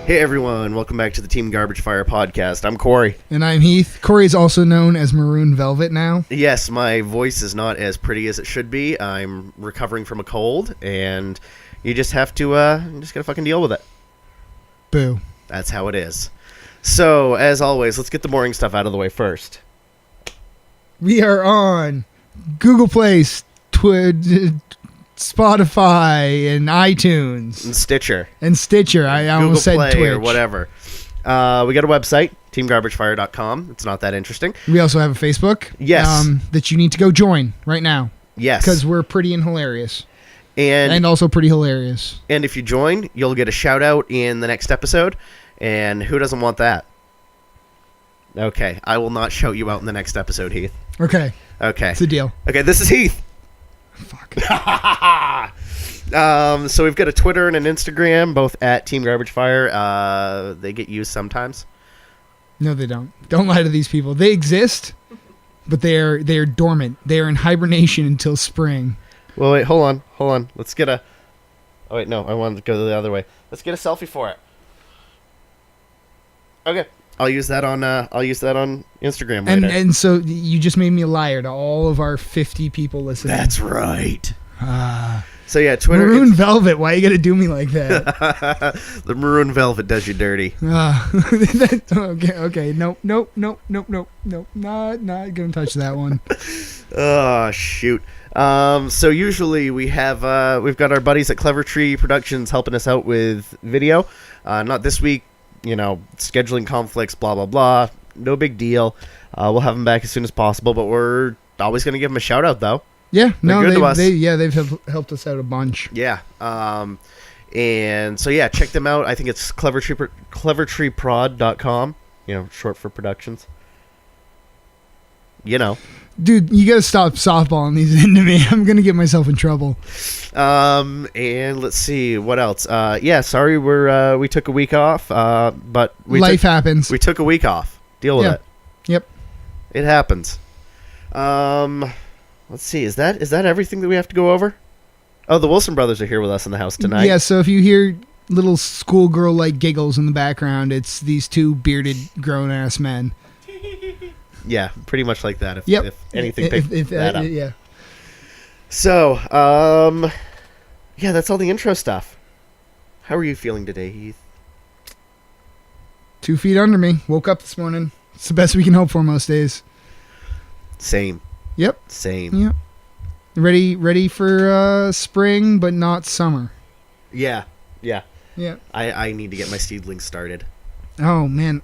Hey everyone, welcome back to the Team Garbage Fire podcast. I'm Corey. And I'm Heath. Corey is also known as Maroon Velvet now. Yes, my voice is not as pretty as it should be. I'm recovering from a cold, and you just have to, you just gotta fucking deal with it. Boo. That's how it is. So, as always, let's get the boring stuff out of the way first. We are on Google Play, Spotify, and iTunes. And Stitcher. I almost said Play Twitch. Or whatever. We got a website, teamgarbagefire.com. It's not that interesting. We also have a Facebook. Yes. That you need to go join right now. Yes. Because we're pretty and hilarious. And also pretty hilarious. And if you join, you'll get a shout out in the next episode. And who doesn't want that? Okay, I will not shout you out in the next episode, Heath. Okay. It's a deal. Okay, this is Heath. Fuck. So we've got a Twitter and an Instagram, both at Team Garbage Fire. They get used sometimes. No, they don't. Don't lie to these people. They exist, but they are dormant. They are in hibernation until spring. Well, wait, hold on. Let's get a... Oh, wait, no, I wanted to go the other way. Let's get a selfie for it. Okay. I'll use that on Instagram later. And so you just made me a liar to all of our 50 people listening. That's right. So yeah, Twitter. Maroon Velvet, why you gotta do me like that? The Maroon Velvet does you dirty. Okay. Nope. Not gonna touch that one. Oh shoot. So usually we've got our buddies at Clever Tree Productions helping us out with video. Not this week. You know, scheduling conflicts, blah, blah, blah. No big deal. We'll have them back as soon as possible, but we're always going to give them a shout out, though. Yeah, they've helped us out a bunch. Yeah. And so, yeah, check them out. I think it's clevertreeprod.com, you know, short for productions. You know. Dude, you gotta stop softballing these into me. I'm gonna get myself in trouble. And let's see what else. Yeah, sorry we took a week off. But life happens. We took a week off. Deal with it. Yep. It happens. Let's see. Is that everything that we have to go over? Oh, the Wilson brothers are here with us in the house tonight. Yeah. So if you hear little schoolgirl like giggles in the background, it's these two bearded grown ass men. Yeah, pretty much like that. If anything, if that up. Yeah. So, yeah, that's all the intro stuff. How are you feeling today, Heath? 2 feet under me. Woke up this morning. It's the best we can hope for most days. Same. Yep. Same. Yep. Ready for spring, but not summer. Yeah. I need to get my seedlings started. Oh man.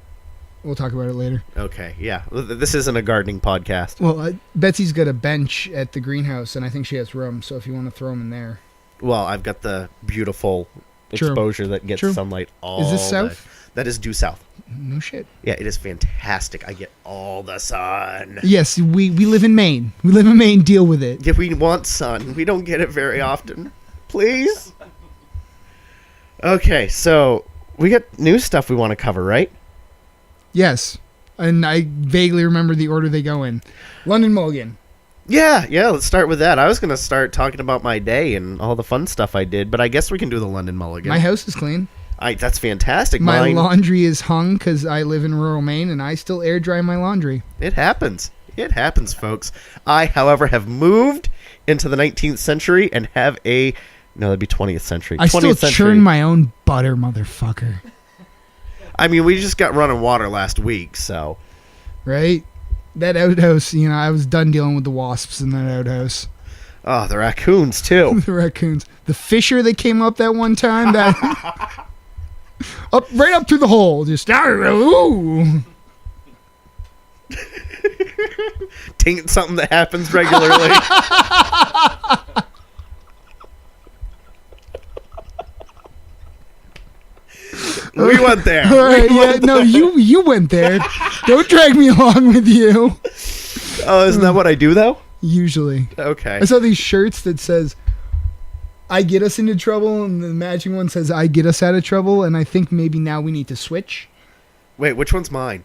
We'll talk about it later. Okay, yeah. This isn't a gardening podcast. Well, Betsy's got a bench at the greenhouse, and I think she has room, so if you want to throw them in there. Well, I've got the beautiful exposure that gets sunlight all Is this south? Day. That is due south. No shit. Yeah, it is fantastic. I get all the sun. Yes, we live in Maine. We live in Maine. Deal with it. Yeah, we want sun. We don't get it very often. Please? Okay, so we got new stuff we want to cover, right? Yes, and I vaguely remember the order they go in. London Mulligan. Yeah, let's start with that. I was going to start talking about my day and all the fun stuff I did, but I guess we can do the London Mulligan. My house is clean. That's fantastic. My laundry is hung because I live in rural Maine, and I still air dry my laundry. It happens. It happens, folks. I, however, have moved into the 19th century and have no, that'd be 20th century. I still churn my own butter, motherfucker. I mean, we just got running water last week, so. Right? That outhouse, I was done dealing with the wasps in that outhouse. Oh, the raccoons, too. The raccoons. The fisher that came up that one time, right up through the hole. Just, ooh. Taint something that happens regularly. We went there. All right, you went there. Don't drag me along with you. Oh, isn't that what I do, though? Usually. Okay. I saw these shirts that says, I get us into trouble, and the matching one says, I get us out of trouble, and I think maybe now we need to switch. Wait, which one's mine?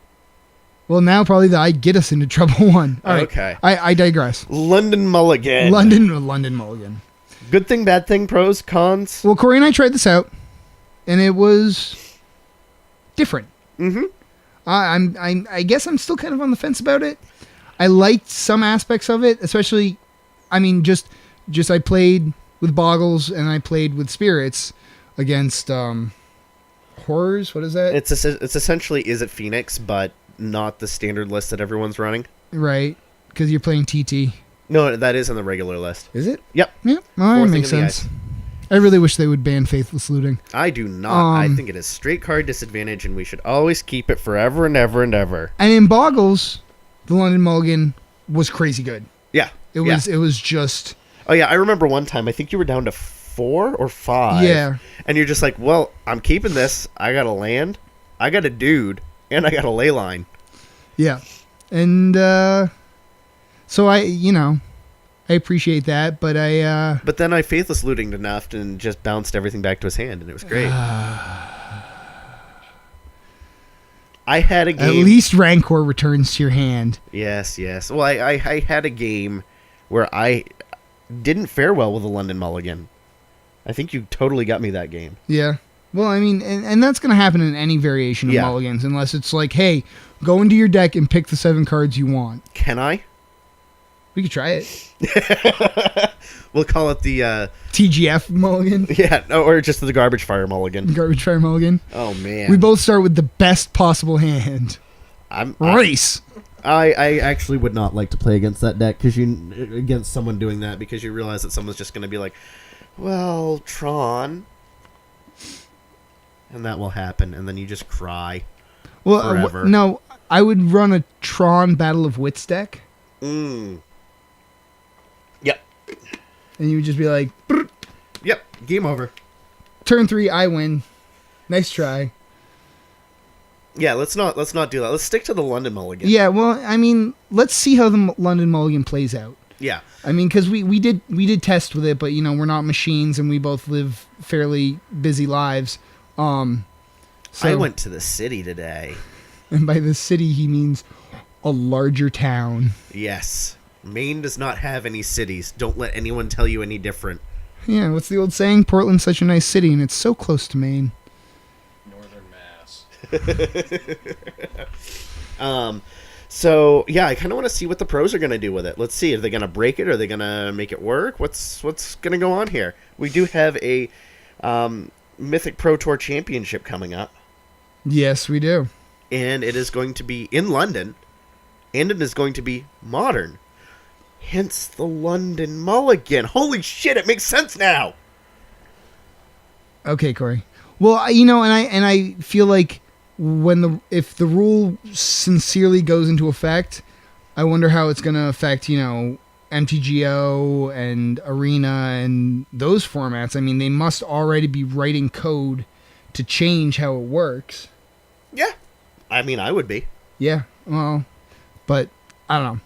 Well, now probably the I get us into trouble one. All right. Okay. I digress. London Mulligan. London Mulligan. Good thing, bad thing, pros, cons? Well, Corey and I tried this out, and it was different. Mm-hmm. I guess I'm still kind of on the fence about it. I liked some aspects of it, especially, I mean, just I played with Boggles and I played with Spirits against Horrors. What is that? It's essentially Is It Phoenix, but not the standard list that everyone's running. Right, because you're playing TT. No, that is on the regular list. Is it? Yep. Yeah, well, that Fourth makes thing in the sense. I really wish they would ban Faithless Looting. I do not. I think it is straight card disadvantage, and we should always keep it forever and ever and ever. And in Boggles, the London Mulligan was crazy good. Yeah. It was just... Oh, yeah, I remember one time, I think you were down to 4 or 5. Yeah. And you're just like, well, I'm keeping this. I got a land, I got a dude, and I got a ley line. Yeah. And so I appreciate that, but But then I Faithless Looting enough and just bounced everything back to his hand, and it was great. I had a game... At least Rancor returns to your hand. Yes. Well, I had a game where I didn't fare well with the London Mulligan. I think you totally got me that game. Yeah. Well, I mean, and that's going to happen in any variation of mulligans, unless it's like, hey, go into your deck and pick the 7 cards you want. Can I? We could try it. We'll call it the... TGF mulligan. Yeah, or just the Garbage Fire Mulligan. Garbage Fire mulligan. Oh, man. We both start with the best possible hand. Race. I actually would not like to play against that deck, against someone doing that, because you realize that someone's just going to be like, well, Tron... And that will happen, and then you just cry forever. No, I would run a Tron Battle of Wits deck. Yep. And you would just be like... Brr. Yep, game over. Turn 3, I win. Nice try. Yeah, let's not do that. Let's stick to the London Mulligan. Yeah, well, I mean, let's see how the London Mulligan plays out. Yeah. I mean, because we did test with it, but, we're not machines, and we both live fairly busy lives. So, I went to the city today. And by the city, he means a larger town. Yes. Maine does not have any cities. Don't let anyone tell you any different. Yeah, what's the old saying? Portland's such a nice city, and it's so close to Maine. Northern Mass. So, yeah, I kind of want to see what the pros are going to do with it. Let's see. Are they going to break it? Are they going to make it work? What's going to go on here? We do have a... Mythic Pro Tour Championship coming up. Yes, we do. And it is going to be in London, and it is going to be modern. Hence the London Mulligan. Holy shit, it makes sense now. Okay, Corey. Well, and I feel like if the rule sincerely goes into effect, I wonder how it's going to affect, MTGO and Arena and those formats. I mean, they must already be writing code to change how it works. Yeah. I mean, I would be. Yeah, well, but I don't know.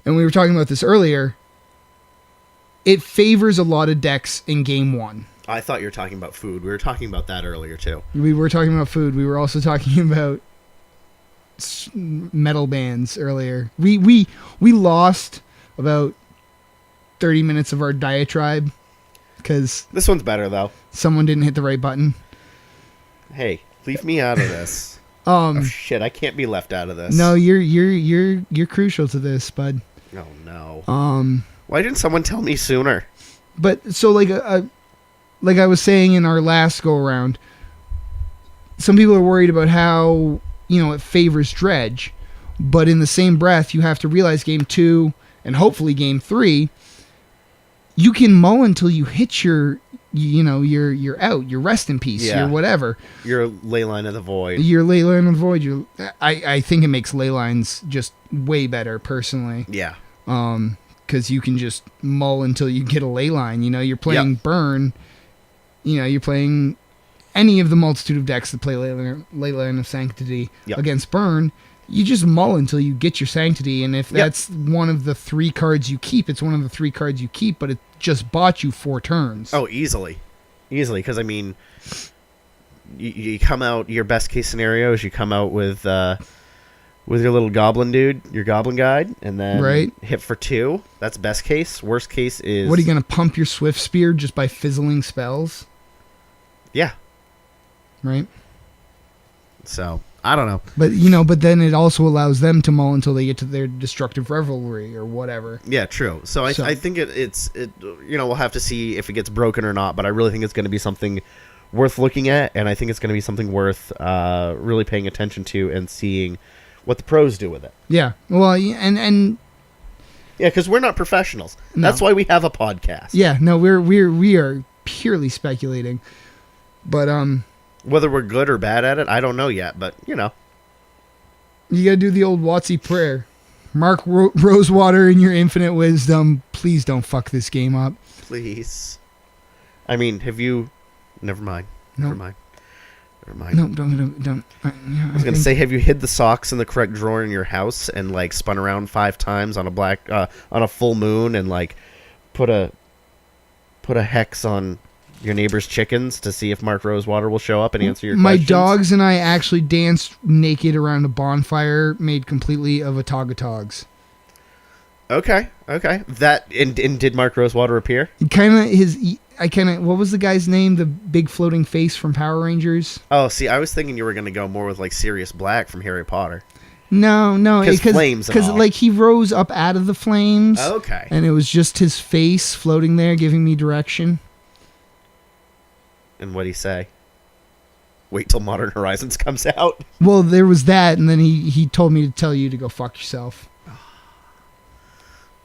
And we were talking about this earlier. It favors a lot of decks in game 1. I thought you were talking about food. We were talking about that earlier, too. We were talking about food. We were also talking about metal bands earlier. We lost about 30 minutes of our diatribe because this one's better though. Someone didn't hit the right button. Hey, leave me out of this. Oh shit, I can't be left out of this. No, you're crucial to this, bud. Oh no. Why didn't someone tell me sooner? But so like I was saying in our last go around, some people are worried about how it favors Dredge, but in the same breath, you have to realize game 2 and hopefully game 3, you can mull until you hit your out, your rest in peace, your whatever. Your Leyline of the Void. Your Leyline of the Void. I think it makes Leylines just way better, personally. Yeah. Because you can just mull until you get a Leyline. You're playing Burn. You're playing any of the multitude of decks that play Leyline of Sanctity against Burn. You just mull until you get your Sanctity, and if that's one of the 3 cards you keep, it's one of the 3 cards you keep, but it just bought you 4 turns. Oh, easily. Because, I mean, you come out, your best case scenario is you come out with your little goblin dude, your goblin guide, and then hit for 2. That's best case. Worst case is... What, are you going to pump your Swift Spear just by fizzling spells? Yeah. Right? So I don't know. But then it also allows them to mull until they get to their destructive revelry or whatever. Yeah, true. So I think it's we'll have to see if it gets broken or not. But I really think it's going to be something worth looking at, and I think it's going to be something worth really paying attention to and seeing what the pros do with it. Yeah. Well, and yeah, because we're not professionals. No. That's why we have a podcast. Yeah. No, we are purely speculating. But whether we're good or bad at it, I don't know yet. But you gotta do the old Watsy prayer. Mark Rosewater, in your infinite wisdom, please don't fuck this game up. Please. I mean, have you? Never mind. No. Never mind. No, don't. I was gonna say, have you hid the socks in the correct drawer in your house and like spun around 5 times on a full moon and like put a hex on your neighbor's chickens to see if Mark Rosewater will show up and answer your My questions? dogs and I actually danced naked around a bonfire made completely of Atogatogs. Okay. That and did Mark Rosewater appear? What was the guy's name? The big floating face from Power Rangers? Oh, see, I was thinking you were gonna go more with like Sirius Black from Harry Potter. No, flames and because all. like he rose up out of the flames. Okay. And it was just his face floating there, giving me direction. And what'd he say? Wait till Modern Horizons comes out. Well, there was that, and then he told me to tell you to go fuck yourself.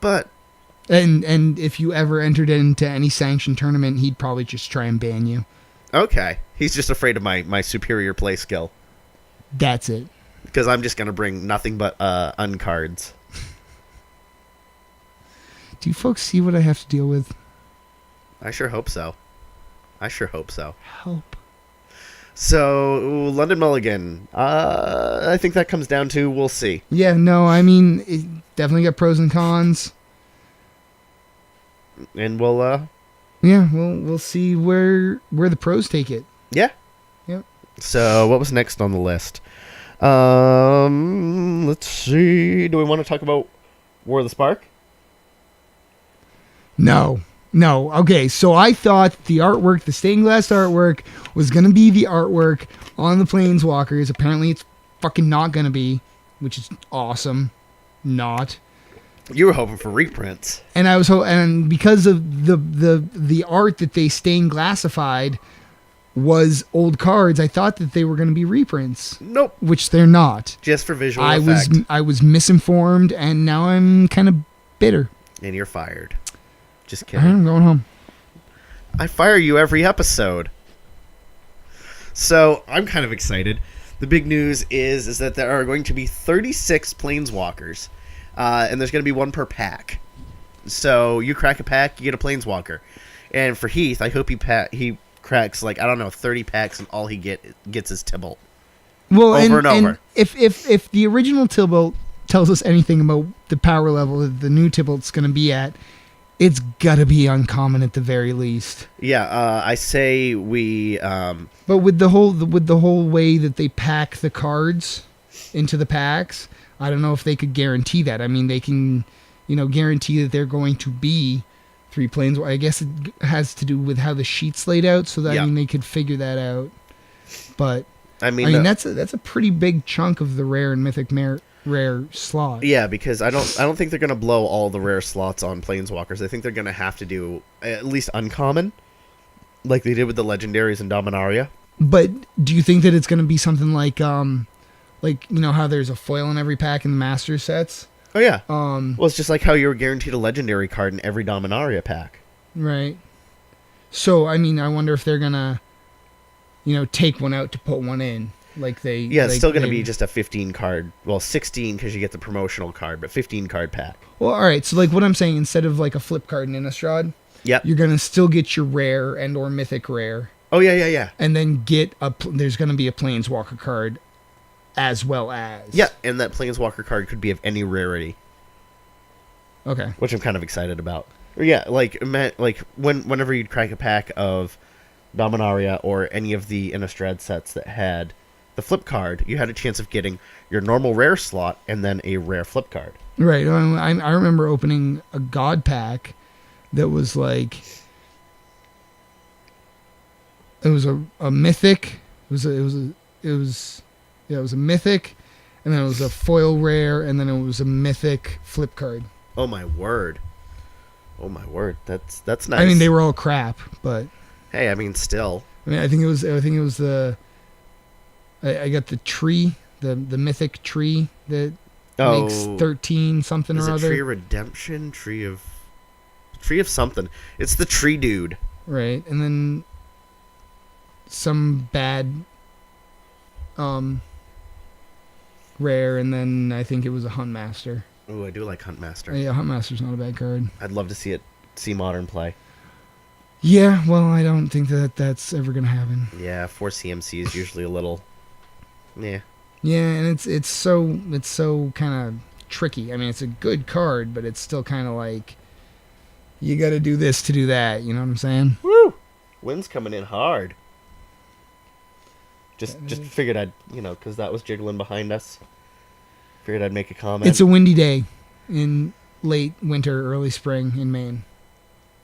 But and if you ever entered into any sanctioned tournament, he'd probably just try and ban you. okay, he's just afraid of my superior play skill. That's it. Because I'm just gonna bring nothing but uncards. Do you folks see what I have to deal with? I sure hope so. Help. So, London Mulligan. I think that comes down to we'll see. Yeah, no, I mean, it definitely got pros and cons. And we'll we'll see where the pros take it. yeah. Yep. So, what was next on the list? Let's see. Do we want to talk about War of the Spark? No. Okay, so I thought the artwork, the stained glass artwork, was going to be the artwork on the Planeswalkers. Apparently it's fucking not going to be, which is awesome. Not. You were hoping for reprints. And and because of the art that they stained glassified was old cards, I thought that they were going to be reprints. Nope. Which they're not. Just for visual effect. I was misinformed, and now I'm kind of bitter. And you're fired. Just kidding. I'm going home. I fire you every episode. So, I'm kind of excited. The big news is that there are going to be 36 Planeswalkers. And there's going to be 1 per pack. So, you crack a pack, you get a Planeswalker. And for Heath, I hope he cracks, 30 packs, and all he gets is Tybalt. Well, over and over. If the original Tybalt tells us anything about the power level that the new Tybalt's going to be at, it's gotta be uncommon at the very least. Yeah, I say we. But with the whole way that they pack the cards into the packs, I don't know if they could guarantee that. I mean, they can, guarantee that they're going to be 3 planes. I guess it has to do with how the sheet's laid out, so that yeah. they could figure that out. But I mean that's a pretty big chunk of the rare and mythic rare slot. Yeah, because I don't think they're gonna blow all the rare slots on Planeswalkers. I think they're gonna have to do at least uncommon, like they did with the legendaries in Dominaria. But do you think that it's gonna be something like how there's a foil in every pack in the master sets? Oh yeah. Well, it's just like how you were guaranteed a legendary card in every Dominaria pack. Right. So I mean, I wonder if they're gonna, take one out to put one in. It's still going to be just a 15 card. Well, 16 because you get the promotional card, but 15 card pack. Well, all right. So what I'm saying, instead of a flip card in Innistrad, yep, you're going to still get your rare and or mythic rare. Oh yeah. And then there's going to be a Planeswalker card, as well as. Yeah, and that Planeswalker card could be of any rarity. Okay. Which I'm kind of excited about. Or yeah, whenever you'd crack a pack of Dominaria or any of the Innistrad sets that had the flip card, you had a chance of getting your normal rare slot and then a rare flip card. Right. I remember opening a God pack that was it was a mythic. It was Yeah, it was a mythic, and then it was a foil rare, and then it was a mythic flip card. Oh my word. Oh my word. That's nice. I mean, they were all crap, but Hey, I mean, still. I mean, I think it was the. I got the tree, the mythic tree that makes 13 something Is or it other. Tree of Redemption? Tree of something. It's the tree dude. Right, and then some bad rare, and then I think it was a Huntmaster. Oh, I do like Huntmaster. Yeah, Huntmaster's not a bad card. I'd love to see Modern play. Yeah, well, I don't think that's ever gonna happen. Yeah, 4 CMC is usually a little. Yeah. Yeah, and it's so kind of tricky. I mean, it's a good card, but it's still kind of like you got to do this to do that. You know what I'm saying? Woo! Wind's coming in hard. Just figured I'd, because that was jiggling behind us. Figured I'd make a comment. It's a windy day in late winter, early spring in Maine.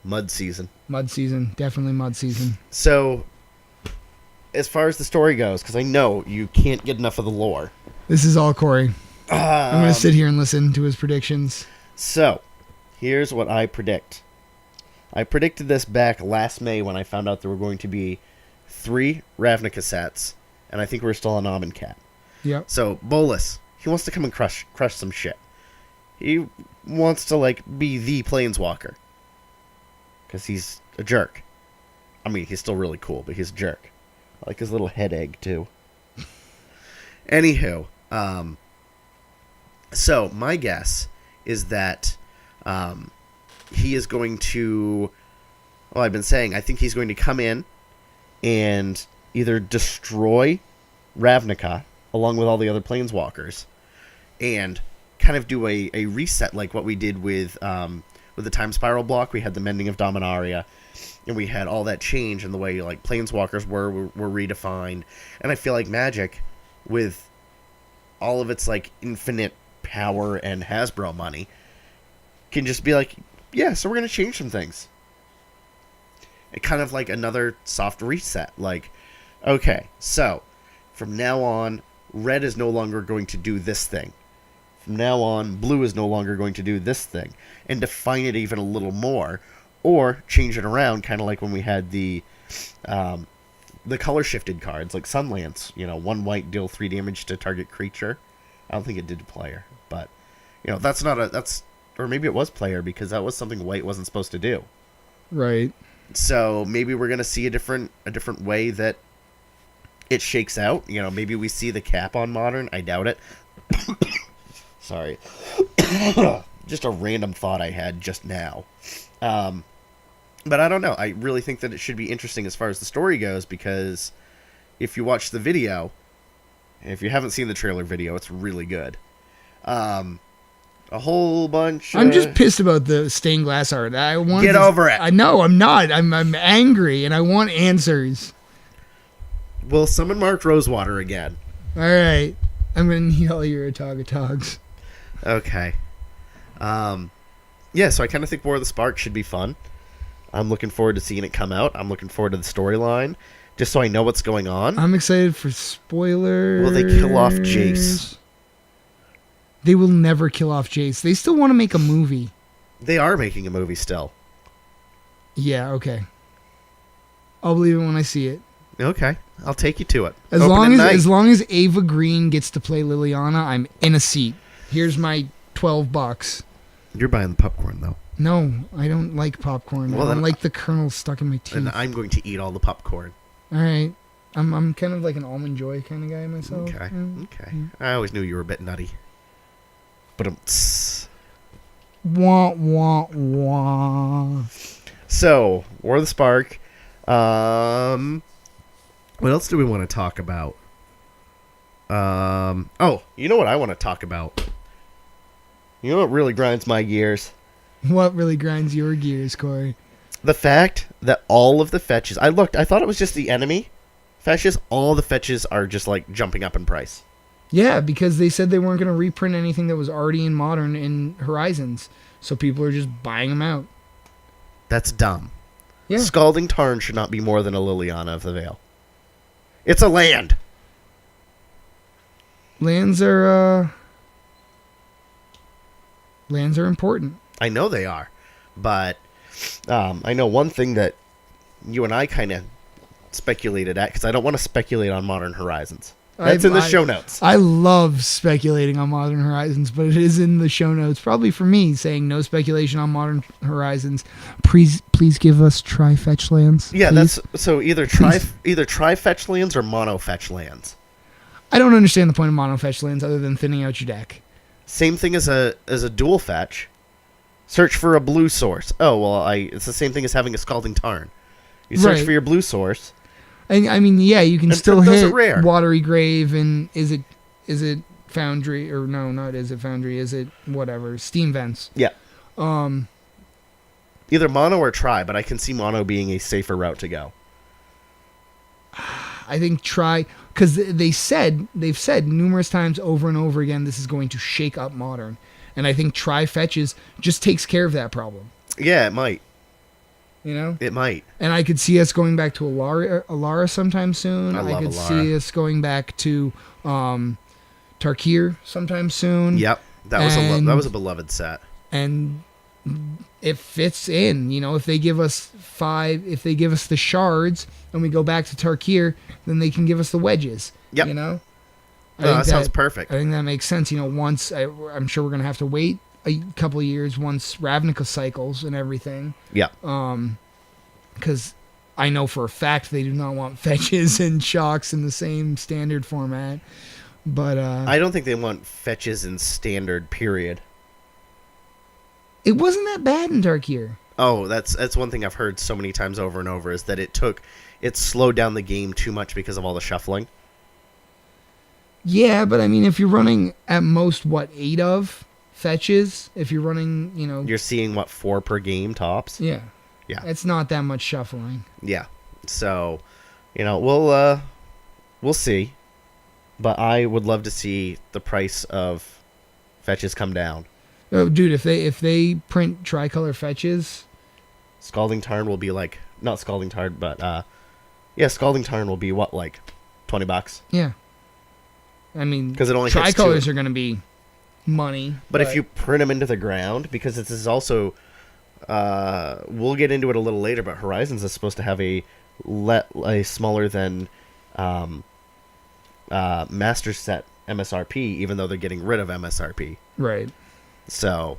Mud season. Mud season, definitely mud season. So, as far as the story goes, because I know you can't get enough of the lore. This is all Corey. I'm going to sit here and listen to his predictions. So, here's what I predict. I predicted this back last May when I found out there were going to be 3 Ravnica sets, and I think we're still on Amonkhet. Yep. So, Bolus, he wants to come and crush some shit. He wants to, be the Planeswalker. Because he's a jerk. I mean, he's still really cool, but he's a jerk. I like his little head egg, too. Anywho, so my guess is that he is going to... Well, I've been saying, I think he's going to come in and either destroy Ravnica, along with all the other Planeswalkers, and kind of do a reset like what we did with the Time Spiral block. We had the Mending of Dominaria, and we had all that change in the way Planeswalkers were redefined. And I feel like Magic, with all of its infinite power and Hasbro money, can just be yeah, so we're going to change some things. It kind of like another soft reset. Okay, so from now on, red is no longer going to do this thing. From now on, blue is no longer going to do this thing, and define it even a little more, or change it around, kind of like when we had the color shifted cards, like Sunlance. 1 white, deal 3 damage to target creature. I don't think it did to player, but that's or maybe it was player because that was something white wasn't supposed to do. Right. So maybe we're gonna see a different way that it shakes out. Maybe we see the cap on Modern. I doubt it. Sorry. Just a random thought I had just now. But I don't know. I really think that it should be interesting as far as the story goes, because if you watch the video, and if you haven't seen the trailer video, it's really good. A whole bunch... I'm just pissed about the stained glass art. I want Get over it! I know, I'm not. I'm angry, and I want answers. We'll summon Mark Rosewater again. All right. I'm going to need all your Atogatogs. Okay. Yeah, so I kind of think War of the Spark should be fun. I'm looking forward to seeing it come out. I'm looking forward to the storyline, just so I know what's going on. I'm excited for spoilers. Will they kill off Jace? They will never kill off Jace. They still want to make a movie. They are making a movie still. Yeah, okay. I'll believe it when I see it. Okay, I'll take you to it. As long as Ava Green gets to play Liliana, I'm in a seat. Here's my $12. You're buying the popcorn, though. No, I don't like popcorn. Well, I don't like the kernel stuck in my teeth. And I'm going to eat all the popcorn. All right. I'm kind of like an Almond Joy kind of guy myself. Okay, Yeah. okay. I always knew you were a bit nutty. But Wah, wah, wah. So, War of the Spark. What else do we want to talk about? Oh, you know what I want to talk about? You know what really grinds my gears? What really grinds your gears, Corey? The fact that all of the fetches... I thought it was just the enemy fetches. All the fetches are just, jumping up in price. Yeah, because they said they weren't going to reprint anything that was already in Modern in Horizons. So people are just buying them out. That's dumb. Yeah. Scalding Tarn should not be more than a Liliana of the Veil. It's a land. Lands are important. I know they are, but I know one thing that you and I kind of speculated at, because I don't want to speculate on Modern Horizons. That's in the show notes. I love speculating on Modern Horizons, but it is in the show notes. Probably for me saying no speculation on Modern Horizons. Please give us tri-fetch lands. Yeah, please. that's so either tri-fetch lands or mono-fetch lands. I don't understand the point of mono-fetch lands other than thinning out your deck. Same thing as a dual fetch. Search for a blue source. Oh well, it's the same thing as having a Scalding Tarn. You search Right. for your blue source. And I mean, yeah, you can And still those are hit rare. Watery Grave and is it Foundry or no, not is it Foundry? Is it whatever Steam Vents? Yeah. Um, Either mono or tri, but I can see mono being a safer route to go. I think because they've said numerous times over and over again this is going to shake up Modern, and I think tri fetches just takes care of that problem. Yeah, it might. You know, It might. and I could see us going back to Alara sometime soon. I love could Alara. see us going back to Tarkir sometime soon. Yep. That was a beloved set. And it fits in. You know, if they give us the shards and we go back to Tarkir, then they can give us the wedges. Yep. You know, That sounds perfect. I think that makes sense. You know, once I'm sure we're gonna have to wait a couple of years once Ravnica cycles and everything. Yeah. Because I know for a fact they do not want fetches and shocks in the same standard format. But I don't think they want fetches in standard, period. it wasn't that bad in Tarkir. Oh, that's one thing I've heard so many times over and over, is that it slowed down the game too much because of all the shuffling. Yeah, but I mean, if you're running at most 8 of fetches, if you're running, you know, You're seeing, 4 per game tops? yeah, Yeah. it's not that much shuffling. Yeah. So, we'll see. But I would love to see the price of fetches come down. Oh, dude, if they print tricolor fetches, Scalding Tarn will be not Scalding Tarn, but Scalding Tarn will be $20? yeah. I mean, 'Cause it only hits tricolors 2. are going to be money. But if you print them into the ground, because this is also, we'll get into it a little later, but Horizons is supposed to have a smaller than Master Set MSRP, even though they're getting rid of MSRP. Right. So,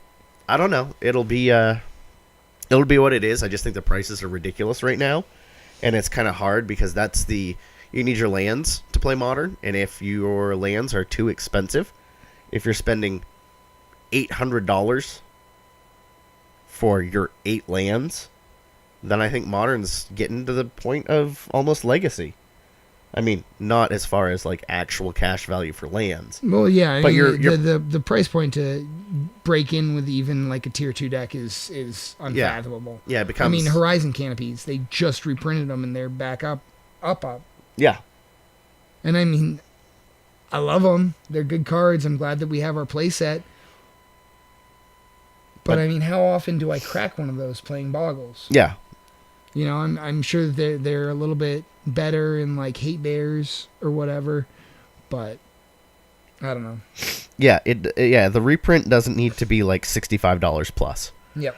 I don't know. It'll be what it is. I just think the prices are ridiculous right now, and it's kind of hard because you need your lands to play Modern, and if your lands are too expensive, if you're spending $800 for your 8 lands, then I think Modern's getting to the point of almost legacy. I mean, not as far as actual cash value for lands. Well, yeah, But I mean, you're- the price point to break in with even a tier 2 deck is unfathomable. Yeah, it becomes. I mean, Horizon canopies, they just reprinted them and they're back up. Yeah, And I mean, I love them. They're good cards. I'm glad that we have our play set. But I mean, how often do I crack one of those playing Boggles? yeah. You know, I'm sure that they're a little bit better in Hate Bears or whatever, but I don't know. Yeah, the reprint doesn't need to be $65 plus. Yep.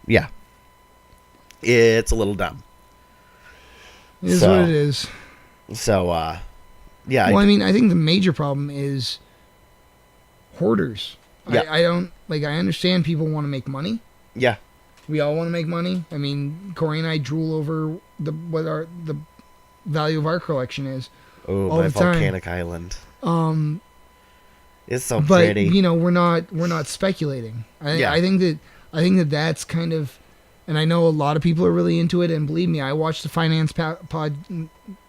Yeah. It's a little dumb. It is So- what it is. So, yeah. Well, I mean, I think the major problem is hoarders. Yeah. I don't I understand people want to make money. Yeah. We all want to make money. I mean, Corey and I drool over what the value of our collection is. Oh, all my the time. volcanic island. It's so But pretty. you know, we're not speculating. Yeah. I think that that's kind of, and I know a lot of people are really into it. And believe me, I watch the finance pod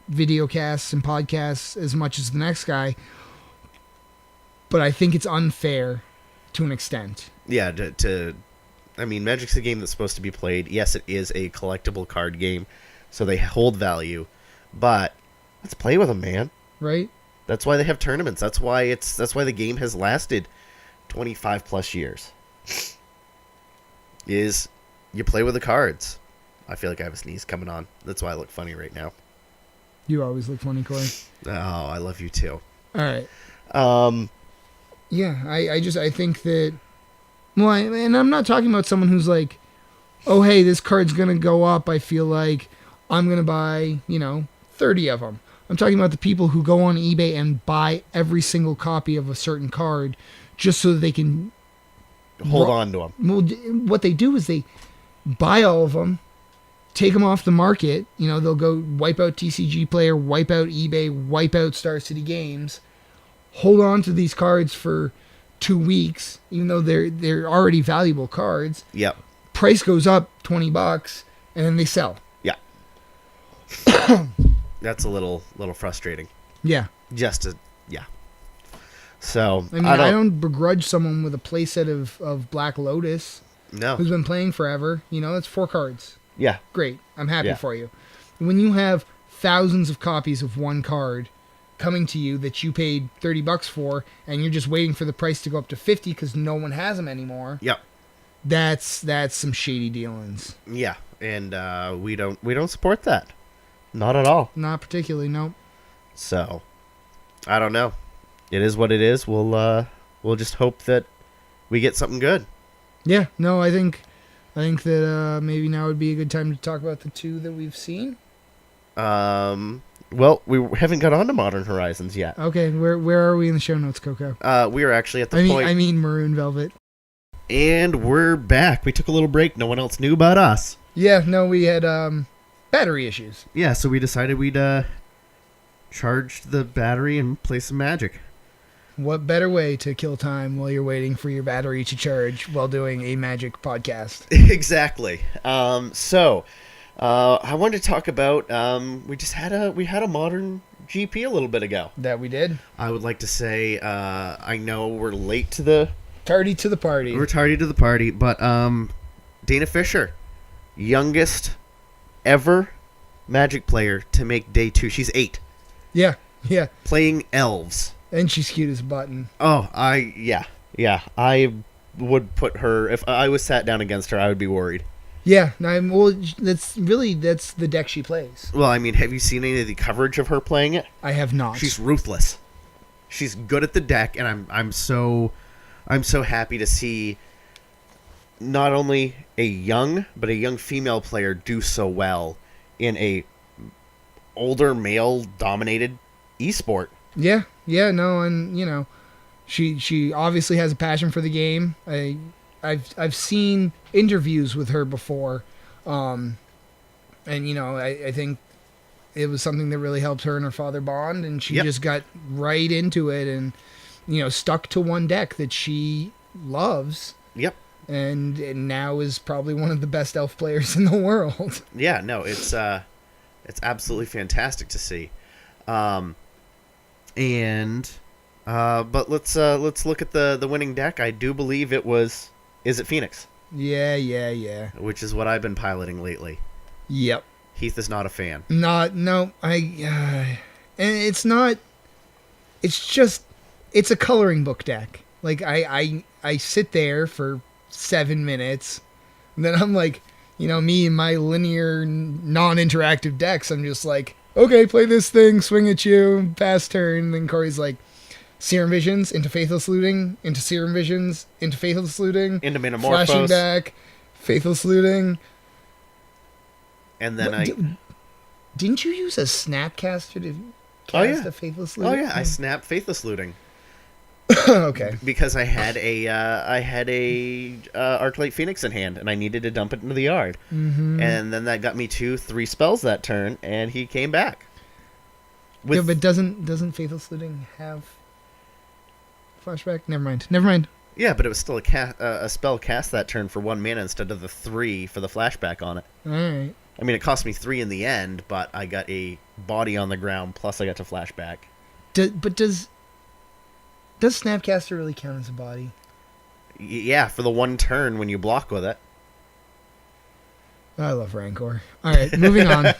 video casts and podcasts as much as the next guy. But I think it's unfair to an extent. Yeah, I mean, Magic's a game that's supposed to be played. Yes, it is a collectible card game, so they hold value. But let's play with them, man. Right? That's why they have tournaments. That's why the game has lasted 25 plus years. Is you play with the cards. I feel like I have a sneeze coming on. That's why I look funny right now. You always look funny, Corey. Oh, I love you too. All right. Yeah, I think that. Well, and I'm not talking about someone who's like, oh, hey, this card's gonna go up. I feel like I'm gonna buy, 30 of them. I'm talking about the people who go on eBay and buy every single copy of a certain card just so that they can Hold on to them. Well, what they do is they buy all of them, take them off the market. They'll go wipe out TCG Player, wipe out eBay, wipe out Star City Games, hold on to these cards for 2 weeks, even though they're already valuable cards. Yep. Price goes up $20, and then they sell. Yeah. That's a little frustrating. Yeah. Yeah. So I mean, I don't begrudge someone with a playset of Black Lotus no. who's been playing forever. That's 4 cards. Yeah. Great. I'm happy Yeah. for you. When you have thousands of copies of one card coming to you that you paid $30 for, and you're just waiting for the price to go up to 50 because no one has them anymore. Yep. That's some shady dealings. Yeah, and we don't support that. Not at all. Not particularly, no. So, I don't know. It is what it is. We'll just hope that we get something good. Yeah, no, I think that maybe now would be a good time to talk about the 2 that we've seen. Well, we haven't got on to Modern Horizons yet. Okay, where are we in the show notes, Coco? We are actually at the point. I mean Maroon Velvet. And we're back. We took a little break. No one else knew about us. Yeah, no, we had battery issues. Yeah, so we decided we'd charge the battery and play some Magic. What better way to kill time while you're waiting for your battery to charge while doing a Magic podcast? Exactly. So I wanted to talk about we had a Modern GP a little bit ago. That we did. I would like to say I know we're late to the Tardy to the party. We're tardy to the party, but Dana Fisher, youngest ever Magic player to make day 2. She's 8. Yeah. Playing elves. And she's cute as a button. Oh, yeah. I would put her, if I was sat down against her, I would be worried. Yeah, that's the deck she plays. Well, I mean, have you seen any of the coverage of her playing it? I have not. She's ruthless. She's good at the deck, and I'm so happy to see not only a young female player do so well in a older male dominated esport. Yeah, no, and she obviously has a passion for the game. I've seen interviews with her before, and I think it was something that really helped her and her father bond, and she just got right into it and stuck to one deck that she loves. Yep. And now is probably one of the best elf players in the world. Yeah, no, it's absolutely fantastic to see. But let's look at the winning deck. I do believe it was. Is it Phoenix? Yeah. Which is what I've been piloting lately. Yep. Heath is not a fan. And it's not. It's just. It's a coloring book deck. Like I sit there for 7 minutes, and then I'm like, me and my linear, non-interactive decks. I'm just like, okay, play this thing, swing at you, pass turn. And then Corey's like, Serum Visions into Faithless Looting, into Serum Visions, into Faithless Looting, into Metamorphose, flashing back, Faithless Looting. And then didn't you use a Snapcaster to cast a Faithless Looting? Oh yeah, I snapped Faithless Looting. Okay. Because I had a Arclight Phoenix in hand, and I needed to dump it into the yard. Mm-hmm. And then that got me 2-3 spells that turn, and he came back. Yeah, but doesn't Faithless Looting have flashback? Never mind. Yeah, but it was still a spell cast that turn for 1 mana instead of the 3 for the flashback on it. All right. I mean, it cost me 3 in the end, but I got a body on the ground, plus I got to flashback. Does Snapcaster really count as a body? Yeah, for the 1 turn when you block with it. I love Rancor. All right, moving on.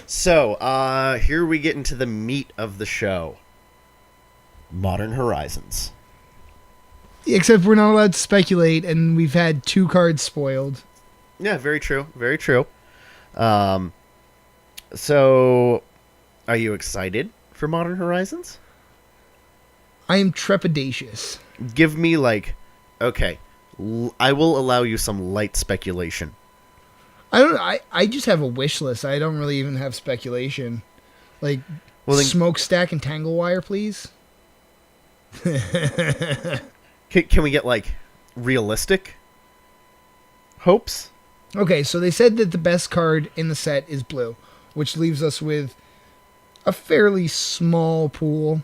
So, here we get into the meat of the show. Modern Horizons. Except we're not allowed to speculate, and we've had 2 cards spoiled. Yeah, very true. Very true. So, are you excited for Modern Horizons? I am trepidatious. Give me okay, I will allow you some light speculation. I don't. I just have a wish list. I don't really even have speculation. Like, Well, then- smokestack and tangle wire, please. Can we get realistic hopes? Okay, so they said that the best card in the set is blue, which leaves us with a fairly small pool.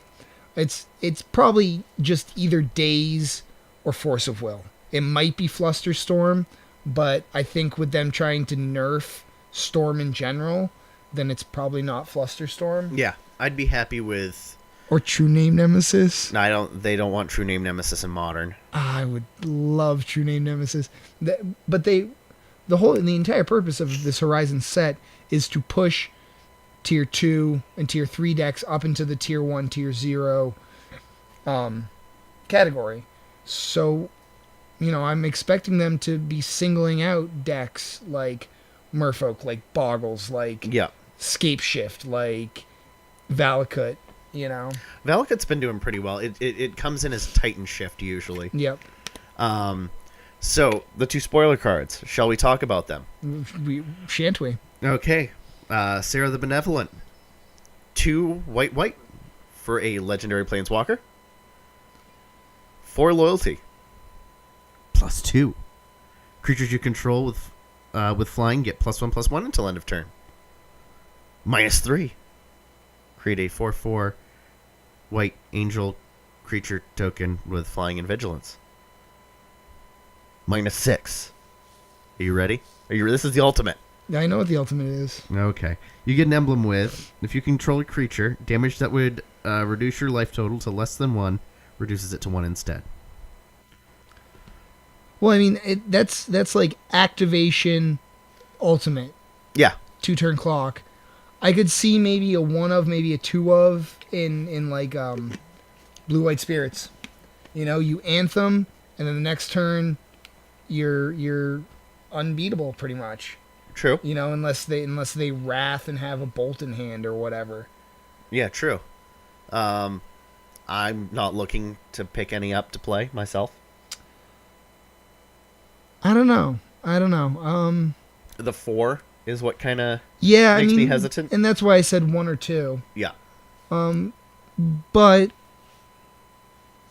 It's probably just either Daze or Force of Will. It might be Flusterstorm, but I think with them trying to nerf Storm in general, then it's probably not Flusterstorm. Yeah, I'd be happy with. Or True Name Nemesis. No, I don't. They don't want True Name Nemesis in Modern. I would love True Name Nemesis. But the entire purpose of this Horizon set is to push tier 2 and tier 3 decks up into the tier 1, tier 0 category. So, I'm expecting them to be singling out decks like Merfolk, like Boggles, like Yeah, Scapeshift, like Valakut, Valakut's been doing pretty well. It comes in as Titan Shift usually. Yep. So the 2 spoiler cards. Shall we talk about them? Shan't we? Okay. Sarah the Benevolent. 2 white for a legendary planeswalker. 4 loyalty. +2. Creatures you control with flying get +1/+1 until end of turn. -3. Create a 4/4 white angel creature token with flying and vigilance. -6. Are you ready? This is the ultimate. Yeah, I know what the ultimate is. Okay. You get an emblem with, if you control a creature, damage that would reduce your life total to less than 1, reduces it to 1 instead. Well, I mean, that's like activation ultimate. Yeah. 2-turn clock. I could see maybe a 1 of, maybe a 2 of in Blue White Spirits. You anthem, and then the next turn you're unbeatable pretty much. True. Unless they wrath and have a bolt in hand or whatever. Yeah, true. I'm not looking to pick any up to play myself. I don't know. The 4 is what kind of Makes me hesitant. And that's why I said 1 or 2. Yeah. But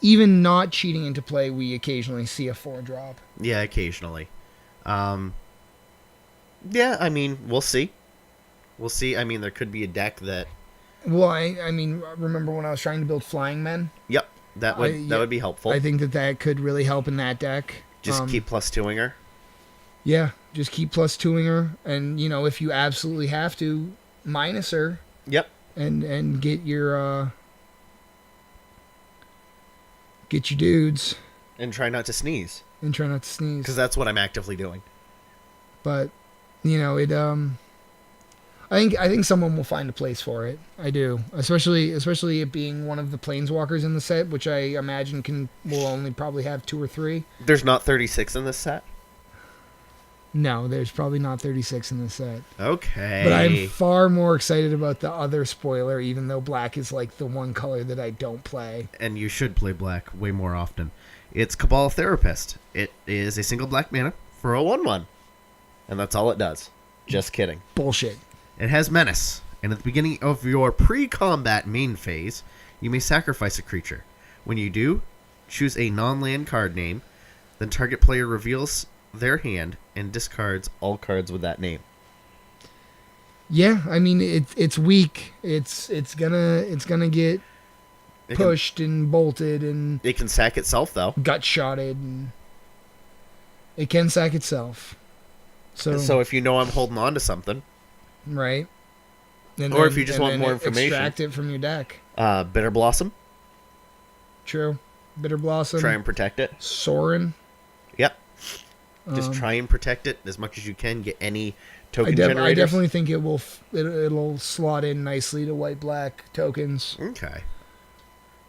even not cheating into play, we occasionally see a 4 drop. Yeah, occasionally. Yeah, I mean, we'll see. We'll see. I mean, there could be a deck that... Well, I mean, remember when I was trying to build Flying Men? Yep, that would be helpful. I think that could really help in that deck. Just keep +2ing her. Yeah, just keep +2ing her, and if you absolutely have to, minus her. Yep. And get your dudes. And try not to sneeze. And try not to sneeze. Because that's what I'm actively doing. But it I think someone will find a place for it. I do, especially it being one of the planeswalkers in the set, which I imagine will only probably have 2 or 3. There's not 36 in this set. No, there's probably not 36 in this set. Okay. But I'm far more excited about the other spoiler, even though black is like the one color that I don't play. And you should play black way more often. It's Cabal Therapist. It is a single black mana for a 1/1. And that's all it does. Just kidding. Bullshit. It has Menace, and at the beginning of your pre-combat main phase, you may sacrifice a creature. When you do, choose a non-land card name, then target player reveals their hand and discards all cards with that name. Yeah, I mean it's weak. It's gonna get pushed and bolted and it can sack itself though. Gut shotted, and it can sack itself. So if you know I'm holding on to something. Right. Or if you just want more information. Extract it from your deck. Bitter Blossom. True. Bitter Blossom. Try and protect it. Sorin. Yep. Just try and protect it as much as you can. Get any token generators. I definitely think it'll slot in nicely to white-black tokens. Okay.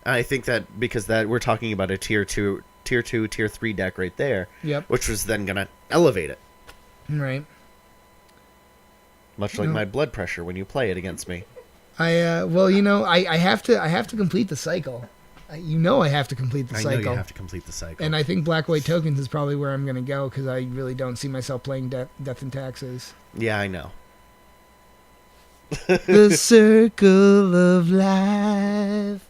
I think that because that we're talking about a tier 2, tier 3 deck right there. Yep. Which was then going to elevate it. Right. Much like my blood pressure when you play it against me. I have to complete the cycle. I have to complete the I cycle. know you have to complete the cycle. And I think Black White Tokens is probably where I'm going to go because I really don't see myself playing Death and Taxes. Yeah, I know. The circle of life.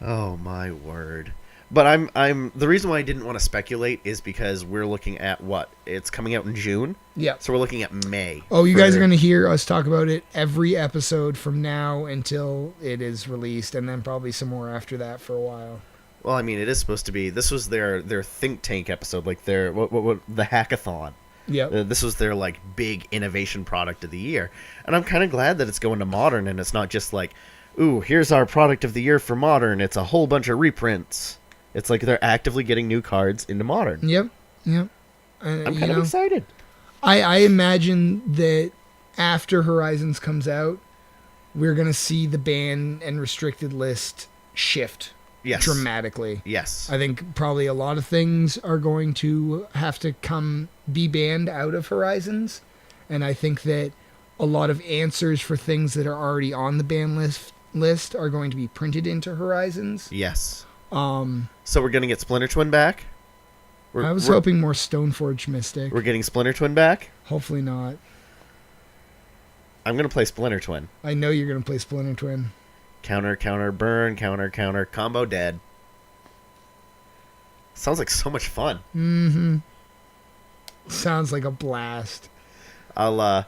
Oh my word. But I'm the reason why I didn't want to speculate is because we're looking at what? It's coming out in June. Yeah. So we're looking at May. Oh, you guys are going to hear us talk about it every episode from now until it is released, and then probably some more after that for a while. Well, I mean, it is supposed to be. This was their think tank episode, like their what the hackathon. Yeah. This was their like big innovation product of the year, and I'm kind of glad that it's going to Modern, and it's not just like, ooh, here's our product of the year for Modern. It's a whole bunch of reprints. It's like they're actively getting new cards into Modern. Yep. I'm kind of excited. I imagine that after Horizons comes out, we're going to see the ban and restricted list shift dramatically. Yes. I think probably a lot of things are going to have to be banned out of Horizons. And I think that a lot of answers for things that are already on the ban list are going to be printed into Horizons. Yes. So we're going to get Splinter Twin back? I was hoping more Stoneforge Mystic. We're getting Splinter Twin back? Hopefully not. I'm going to play Splinter Twin. I know you're going to play Splinter Twin. Counter, counter, burn, counter, counter, combo dead. Sounds like so much fun. Mm-hmm. Sounds like a blast. I'll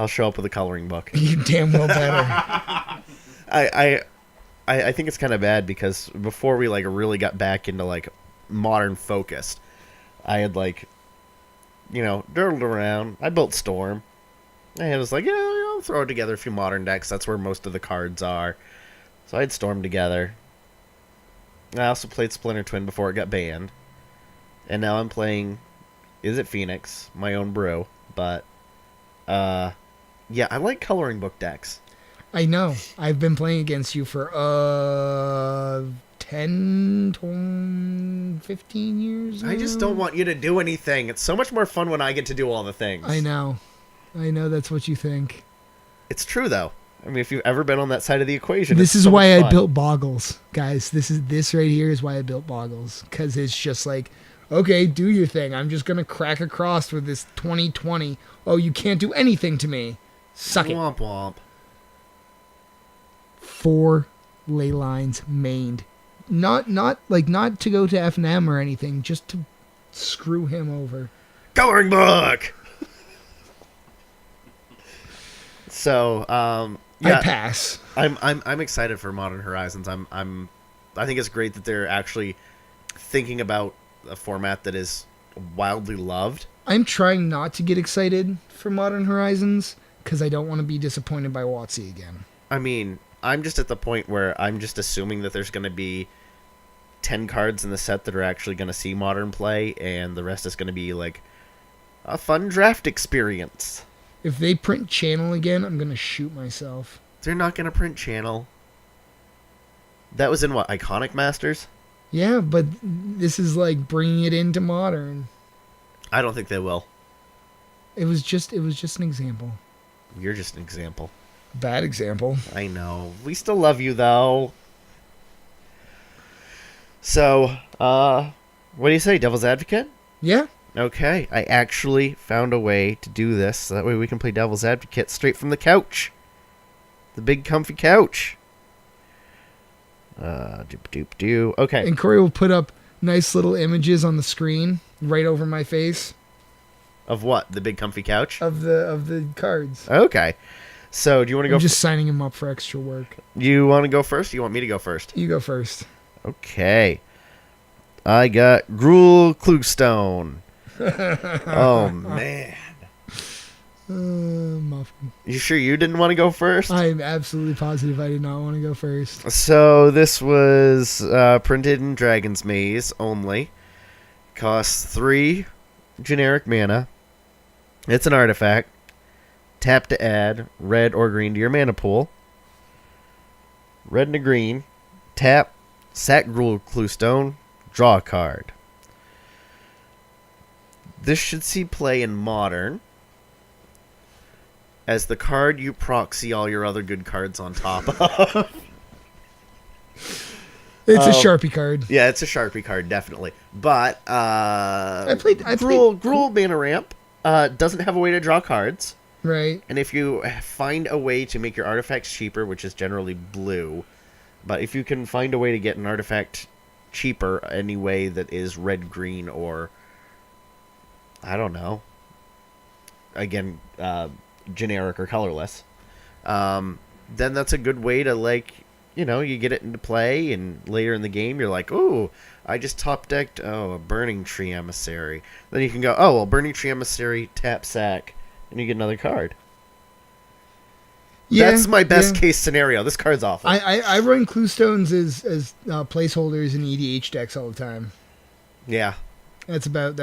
show up with a coloring book. You damn well better. I think it's kind of bad because before we like really got back into like Modern focused, I had like, dirtled around. I built Storm. I was like, I'll throw together a few Modern decks. That's where most of the cards are. So I had Storm together. I also played Splinter Twin before it got banned. And now I'm playing, is it Phoenix? My own brew. But, yeah, I like coloring book decks. I know. I've been playing against you for 10, 15 years now. I just don't want you to do anything. It's so much more fun when I get to do all the things. I know that's what you think. It's true, though. I mean, if you've ever been on that side of the equation, this it's is so why much I fun. built Boggles, guys. This right here is why I built Boggles, because it's just like, okay, do your thing. I'm just gonna crack across with this 2020. Oh, you can't do anything to me. Suck it. Womp womp. 4 ley lines mained. Not to go to F&M or anything, just to screw him over. Coloring book. So, yeah, I pass. I'm excited for Modern Horizons. I think it's great that they're actually thinking about a format that is wildly loved. I'm trying not to get excited for Modern Horizons because I don't want to be disappointed by WotC again. I mean, I'm just at the point where I'm just assuming that there's going to be 10 cards in the set that are actually going to see Modern play, and the rest is going to be like a fun draft experience. If they print Channel again, I'm going to shoot myself. They're not going to print Channel. That was in what, Iconic Masters? Yeah, but this is like bringing it into Modern. I don't think they will. It was just an example. You're just an example. Bad example. I know. We still love you, though. So, what do you say, Devil's Advocate? Yeah. Okay, I actually found a way to do this, so that way we can play Devil's Advocate straight from the couch. The big comfy couch. Doop. Okay. And Corey will put up nice little images on the screen right over my face Of what? The big comfy couch? of the cards. Okay. So, do you want to go I'm just signing him up for extra work. You want to go first, or you want me to go first? You go first. Okay. I got Gruul Klugstone. Oh, man. Muffin. You sure you didn't want to go first? I'm absolutely positive I did not want to go first. So this was printed in Dragon's Maze only. Costs 3 generic mana. It's an artifact. Tap to add red or green to your mana pool. Red and a green. Tap. Sack Gruul Klugstone. Draw a card. This should see play in Modern as the card you proxy all your other good cards on top of. It's a Sharpie card. Yeah, it's a Sharpie card, definitely. But I played Gruul Mana Ramp doesn't have a way to draw cards. Right. And if you find a way to make your artifacts cheaper, which is generally blue, but if you can find a way to get an artifact cheaper any way that is red, green, or I don't know, again, generic or colorless, then that's a good way to, like, you know, you get it into play, and later in the game you're like, ooh, I just top decked, a Burning Tree Emissary. Then you can go, oh, well, Burning Tree Emissary, tap sack, and you get another card. Yeah, that's my best case scenario. This card's awful. I run Clue Stones as placeholders in EDH decks all the time. Yeah. That's about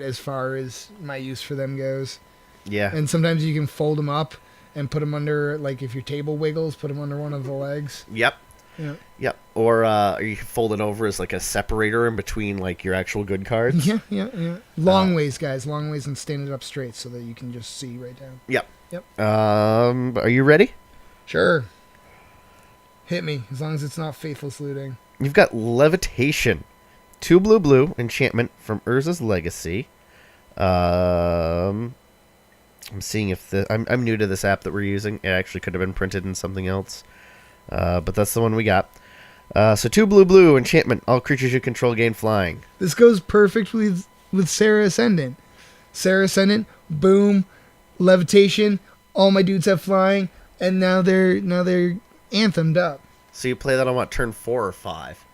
as far as my use for them goes. Yeah. And sometimes you can fold them up and put them under, like, if your table wiggles, put them under one of the legs. Yep. Yeah. Yep. Or you can fold it over as like a separator in between, like, your actual good cards. Yeah. Long ways, guys. Long ways, and stand it up straight so that you can just see right down. Yep. Yep. Are you ready? Sure. Hit me, as long as it's not Faithless Looting. You've got Levitation. 2 blue enchantment from Urza's Legacy. I'm seeing if I'm new to this app that we're using. It actually could have been printed in something else. But that's the one we got. So 2 blue enchantment. All creatures you control gain flying. This goes perfectly with Sarah Ascendant. Sarah Ascendant, boom, Levitation. All my dudes have flying, and now they're anthemed up. So you play that on what, turn 4 or 5?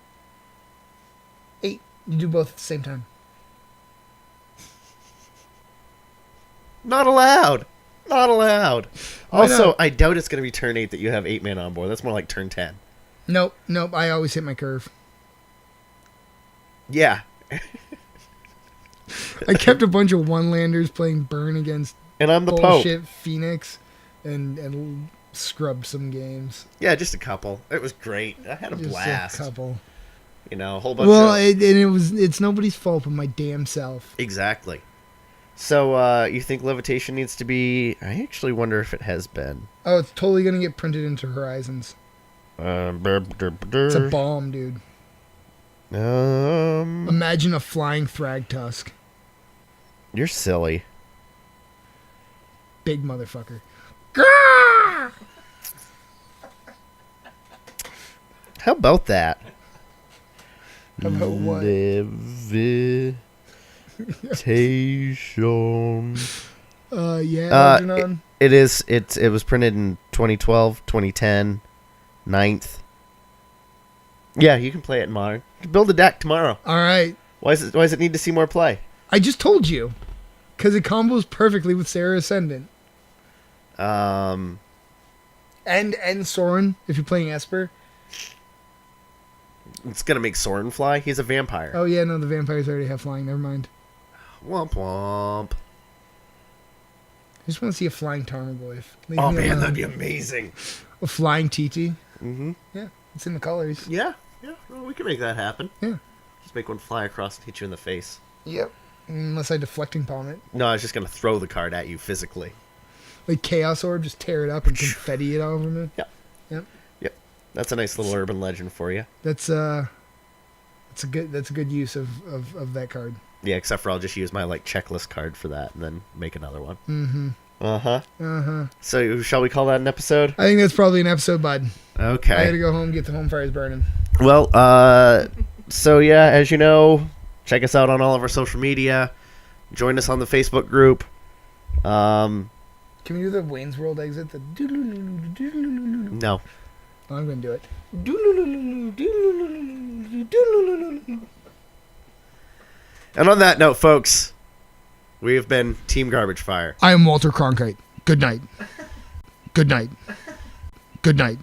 8. You do both at the same time. Not allowed. Not allowed. Why Also, not? I doubt it's going to be turn 8 that you have 8 mana on board. That's more like turn 10. Nope. I always hit my curve. Yeah. I kept a bunch of one-landers playing Burn against And I'm the Pope. bullshit Phoenix and scrubbed some games. Yeah, just a couple. It was great. I had a Just blast. a couple. You know, a whole bunch Well, of... it's nobody's fault but my damn self. Exactly. So, you think Levitation needs to be... I actually wonder if it has been. Oh, it's totally gonna get printed into Horizons. It's a bomb, dude. Imagine a flying Thragtusk. You're silly. Big motherfucker. How about that? How about what? Levitation. Yeah, Algernon. It was printed in 2012, 2010, 9th. Yeah, you can play it in Modern. You can build a deck tomorrow. All right. Why does it need to see more play? I just told you. Because it combos perfectly with Sarah Ascendant. And Soren, if you're playing Esper. It's gonna make Soren fly. He's a vampire. Oh, yeah, no, the vampires already have flying. Never mind. Womp womp. I just want to see a flying Tarmogoyf. Leave Oh me man, alone. that'd be amazing. A flying TT. Mm-hmm. Yeah, it's in the colors. Yeah. Well, we can make that happen. Yeah. Just make one fly across and hit you in the face. Yep. Unless I deflecting palm it. No, I was just gonna throw the card at you physically. Like Chaos Orb, just tear it up and confetti it all over me. Yep. Yep. That's a nice little urban legend for you. That's a good use of that card. Yeah, except for I'll just use my like checklist card for that and then make another one. Mm-hmm. Uh-huh. So shall we call that an episode? I think that's probably an episode, bud. Okay. I gotta go home, get the home fires burning. Well, so yeah, as you know, check us out on all of our social media. Join us on the Facebook group. Can we do the Wayne's World exit? No. I'm gonna do it. And on that note, folks, we have been Team Garbage Fire. I am Walter Cronkite. Good night. Good night. Good night.